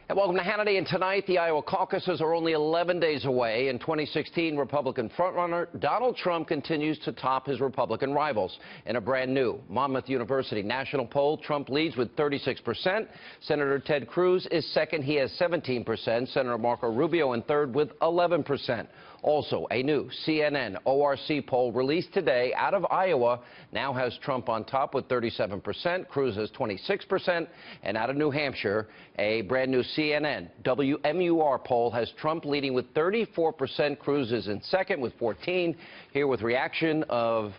And welcome to Hannity. And tonight, the Iowa caucuses are only 11 days away. In 2016, Republican frontrunner Donald Trump continues to top his Republican rivals. In a brand new Monmouth University national poll, Trump leads with 36%. Senator Ted Cruz is second. He has 17%. Senator Marco Rubio in third with 11%. Also, a new CNN ORC poll released today out of Iowa now has Trump on top with 37%. Cruz has 26%. And out of New Hampshire, a brand new CNN WMUR poll has Trump leading with 34%. Cruz is in second with 14%. Here with reaction of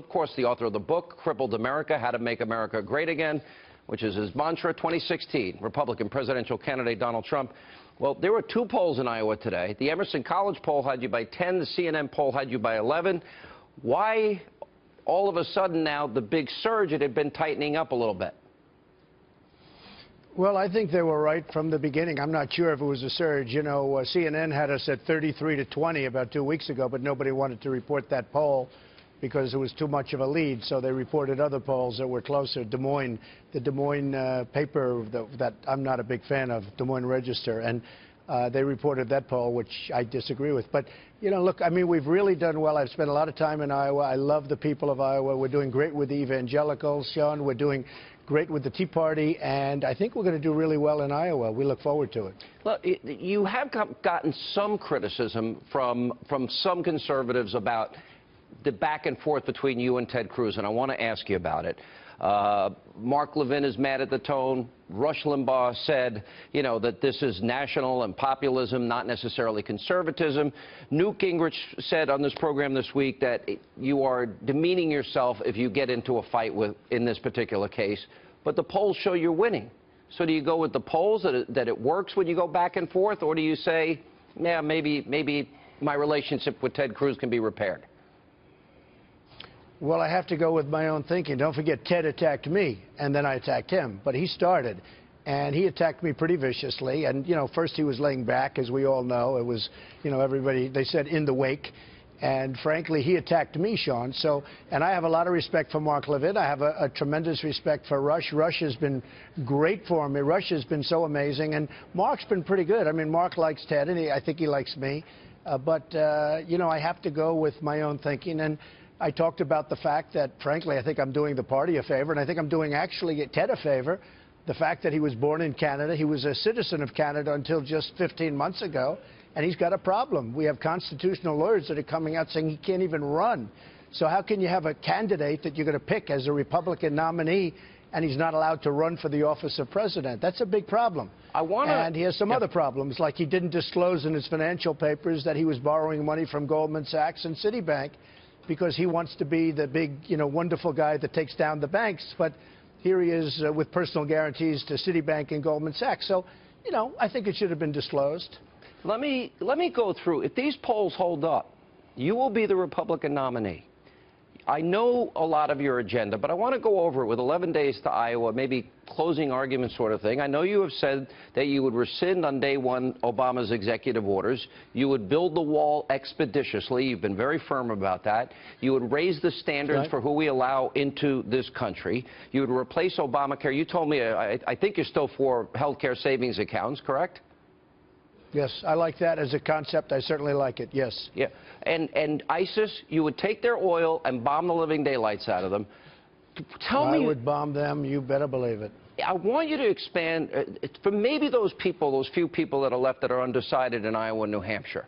course, the author of the book, Crippled America, How to Make America Great Again, which is his mantra, 2016, Republican presidential candidate Donald Trump. Well, there were two polls in Iowa today. The Emerson College poll had you by 10. The CNN poll had you by 11. Why all of a sudden now the big surge? It had been tightening up a little bit. Well, I think they were right from the beginning. I'm not sure if it was a surge. You know, CNN had us at 33-20 about 2 weeks ago, but nobody wanted to report that poll because it was too much of a lead, so they reported other polls that were closer. The Des Moines paper that I'm not a big fan of, Des Moines Register, and they reported that poll, which I disagree with. But, you know, look, I mean, we've really done well. I've spent a lot of time in Iowa. I love the people of Iowa. We're doing great with the evangelicals, Sean. We're doing great with the Tea Party, and I think we're going to do really well in Iowa. We look forward to it. Well, you have gotten some criticism from some conservatives about the back and forth between you and Ted Cruz, and I want to ask you about it. Mark Levin is mad at the tone. Rush Limbaugh said, you know, that this is national and populism, not necessarily conservatism. Newt Gingrich said on this program this week that you are demeaning yourself if you get into a fight in this particular case. But the polls show you're winning. So do you go with the polls, that it works when you go back and forth, or do you say, yeah, maybe my relationship with Ted Cruz can be repaired? Well, I have to go with my own thinking. Don't forget, Ted attacked me, and then I attacked him. But he started, and he attacked me pretty viciously. And, you know, first he was laying back, as we all know. It was, you know, everybody, they said, in the wake. And, frankly, he attacked me, Sean. So, and I have a lot of respect for Mark Levin. I have a tremendous respect for Rush. Rush has been great for me. Rush has been so amazing. And Mark's been pretty good. I mean, Mark likes Ted, and I think he likes me. You know, I have to go with my own thinking. And I talked about the fact that, frankly, I think I'm doing the party a favor, and I think I'm doing actually Ted a favor. The fact that he was born in Canada, he was a citizen of Canada until just 15 months ago, and he's got a problem. We have constitutional lawyers that are coming out saying he can't even run. So how can you have a candidate that you're going to pick as a Republican nominee, and he's not allowed to run for the office of president? That's a big problem. And he has some other problems, like he didn't disclose in his financial papers that he was borrowing money from Goldman Sachs and Citibank, because he wants to be the big, you know, wonderful guy that takes down the banks. But here he is with personal guarantees to Citibank and Goldman Sachs. So, you know, I think it should have been disclosed. Let me go through. If these polls hold up, you will be the Republican nominee. I know a lot of your agenda, but I want to go over it with 11 days to Iowa, maybe closing argument sort of thing. I know you have said that you would rescind on day one Obama's executive orders. You would build the wall expeditiously. You've been very firm about that. You would raise the standards for who we allow into this country. You would replace Obamacare. You told me, I think you're still for health care savings accounts, correct? Yes, I like that as a concept. I certainly like it, yes. Yeah, and ISIS, you would take their oil and bomb the living daylights out of them. I would bomb them, you better believe it. I want you to expand, for maybe those people, those few people that are left that are undecided in Iowa and New Hampshire.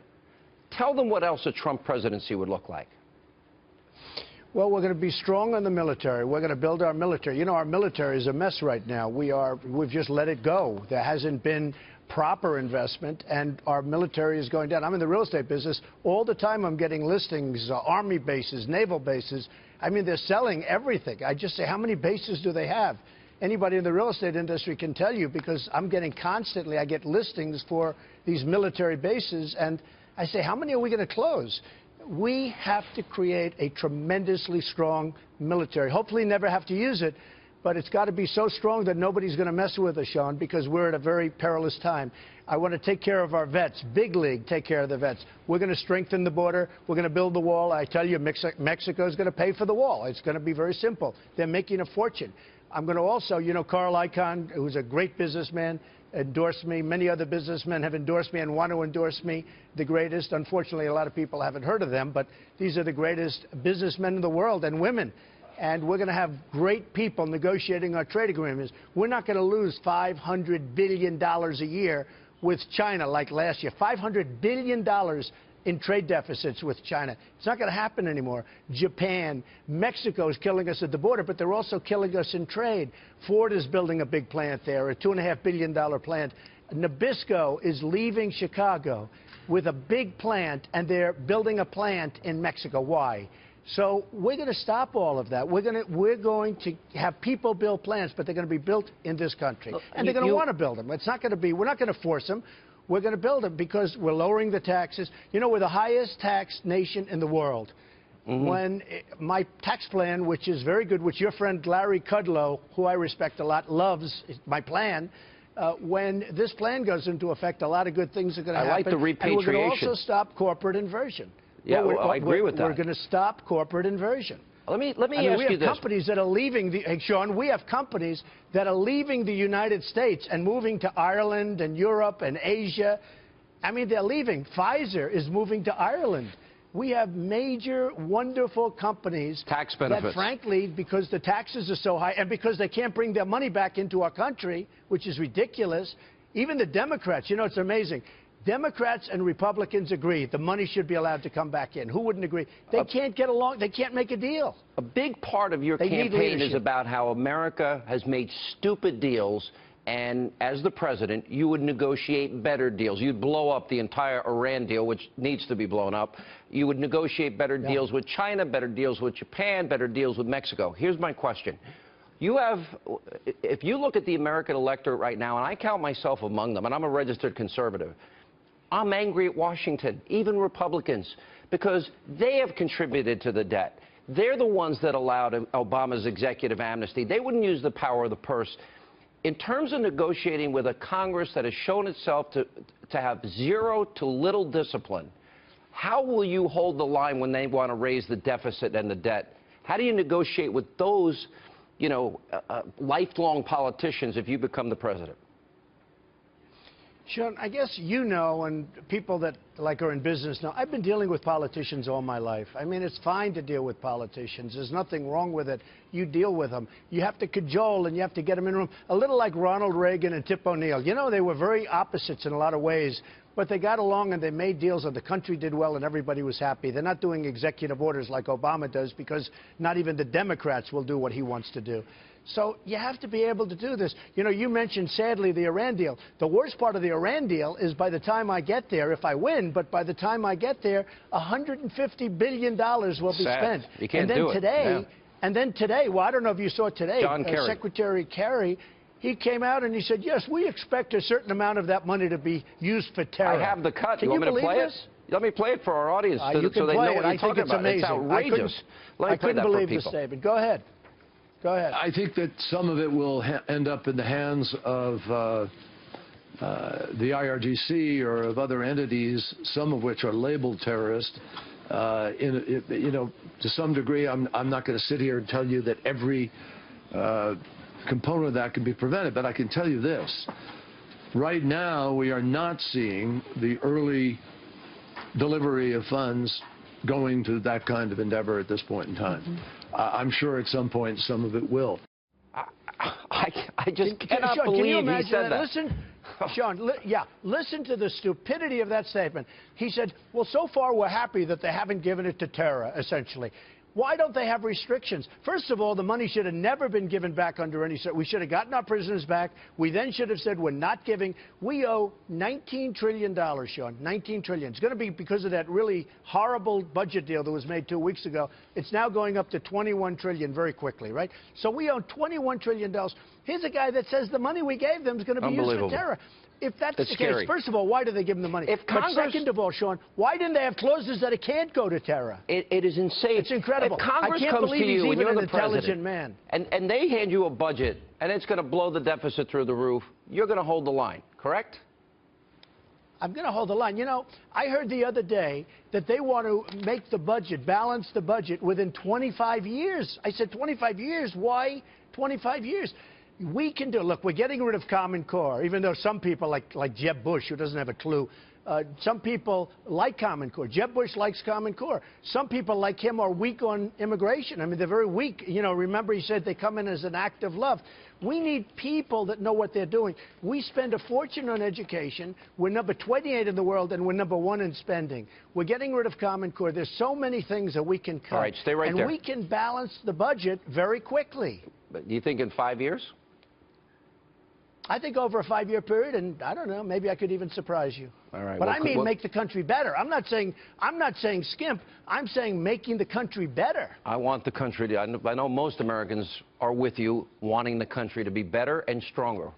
Tell them what else a Trump presidency would look like. Well, we're going to be strong on the military. We're going to build our military. You know, our military is a mess right now. We've just let it go. There hasn't been proper investment, and our military is going down. I'm in the real estate business. All the time I'm getting listings, Army bases, naval bases. I mean, they're selling everything. I just say, how many bases do they have? Anybody in the real estate industry can tell you, because I'm getting constantly, I get listings for these military bases, and I say, how many are we going to close? We have to create a tremendously strong military. Hopefully never have to use it, but it's got to be so strong that nobody's going to mess with us, Sean, because we're at a very perilous time. I want to take care of our vets, big league, take care of the vets. We're going to strengthen the border. We're going to build the wall. I tell you, Mexico is going to pay for the wall. It's going to be very simple. They're making a fortune. I'm going to also, you know, Carl Icahn, who's a great businessman, endorsed me. Many other businessmen have endorsed me and want to endorse me, the greatest. Unfortunately, a lot of people haven't heard of them, but these are the greatest businessmen in the world, and women. And we're going to have great people negotiating our trade agreements. We're not going to lose $500 billion a year with China like last year. $500 billion in trade deficits with China. It's not going to happen anymore. Japan, Mexico is killing us at the border, but they're also killing us in trade. Ford is building a big plant there, a $2.5 billion plant. Nabisco is leaving Chicago with a big plant, and they're building a plant in Mexico. Why? So we're going to stop all of that. We're going to have people build plants, but they're going to be built in this country. And they're going to want to build them. It's not going to be, we're not going to force them. We're going to build them because we're lowering the taxes. You know, we're the highest taxed nation in the world. When my tax plan, which is very good, which your friend Larry Kudlow, who I respect a lot, loves my plan, when this plan goes into effect, a lot of good things are going to happen. I like the repatriation. And we're going to also stop corporate inversion. Yeah, well, I agree with that. We're going to stop corporate inversion. Let me ask you this. We have companies that are leaving hey, Sean, we have companies that are leaving the United States and moving to Ireland and Europe and Asia. I mean, they're leaving. Pfizer is moving to Ireland. We have major, wonderful companies. Tax benefits. That, frankly, because the taxes are so high and because they can't bring their money back into our country, which is ridiculous, even the Democrats, you know, it's amazing. Democrats and Republicans agree the money should be allowed to come back in. Who wouldn't agree? They can't get along. They can't make a deal. A big part of your campaign is about how America has made stupid deals, and as the president, you would negotiate better deals. You'd blow up the entire Iran deal, which needs to be blown up. You would negotiate better deals with China, better deals with Japan, better deals with Mexico. Here's my question. If you look at the American electorate right now, and I count myself among them, and I'm a registered conservative, I'm angry at Washington, even Republicans, because they have contributed to the debt. They're the ones that allowed Obama's executive amnesty. They wouldn't use the power of the purse. In terms of negotiating with a Congress that has shown itself to have zero to little discipline, how will you hold the line when they want to raise the deficit and the debt? How do you negotiate with those, you know, lifelong politicians if you become the president? Sean, I guess you know, and people that are in business know, I've been dealing with politicians all my life. I mean, it's fine to deal with politicians. There's nothing wrong with it. You deal with them. You have to cajole and you have to get them in a room. A little like Ronald Reagan and Tip O'Neill. You know, they were very opposites in a lot of ways, but they got along and they made deals and the country did well and everybody was happy. They're not doing executive orders like Obama does because not even the Democrats will do what he wants to do. So you have to be able to do this. You know, you mentioned, sadly, the Iran deal. The worst part of the Iran deal is by the time I get there, if I win, but by the time I get there, $150 billion will be spent. You can't do it. And then today, well, I don't know if you saw today, Secretary Kerry, he came out and he said, yes, we expect a certain amount of that money to be used for terror. I have the cut. Can you want me to play this? it? Let me play it for our audience so they know what you're talking about. Amazing. It's outrageous. I couldn't believe the statement. Go ahead. Go ahead. I think that some of it will end up in the hands of the IRGC or of other entities, some of which are labeled terrorist. You know, to some degree, I'm not going to sit here and tell you that every component of that can be prevented, but I can tell you this. Right now, we are not seeing the early delivery of funds going to that kind of endeavor at this point in time. I'm sure at some point some of it will. I just cannot Sean, believe can you imagine he said that. Listen, Sean, listen to the stupidity of that statement. He said, well, so far we're happy that they haven't given it to terror, essentially. Why don't they have restrictions? First of all, the money should have never been given back under any... We should have gotten our prisoners back. We then should have said we're not giving... We owe $19 trillion, Sean, $19 trillion. It's going to be because of that really horrible budget deal that was made 2 weeks ago. It's now going up to $21 trillion very quickly, right? So we owe $21 trillion. Here's a guy that says the money we gave them is going to be used for terror. If that's the case, first of all, why do they give them the money? But second of all, Sean, why didn't they have clauses that it can't go to terror? It is insane. It's incredible. If Congress I can't comes believe to you he's and even you're an the intelligent man. And they hand you a budget, and it's going to blow the deficit through the roof, you're going to hold the line, correct? I'm going to hold the line. You know, I heard the other day that they want to make the budget, balance the budget within 25 years. I said, 25 years? Why 25 years? We can do. Look, we're getting rid of Common Core, even though some people like Jeb Bush, who doesn't have a clue. Some people like Common Core. Jeb Bush likes Common Core. Some people like him are weak on immigration. I mean, they're very weak. You know, remember he said they come in as an act of love. We need people that know what they're doing. We spend a fortune on education. We're number 28 in the world, and we're number 1 in spending. We're getting rid of Common Core. There's so many things that we can cut. All right, stay right there. And we can balance the budget very quickly. But do you think in 5 years? I think over a 5-year period, and I don't know, maybe I could even surprise you. All right. But I mean make the country better. I'm not saying skimp. I'm saying making the country better. I want the country to, I know most Americans are with you wanting the country to be better and stronger.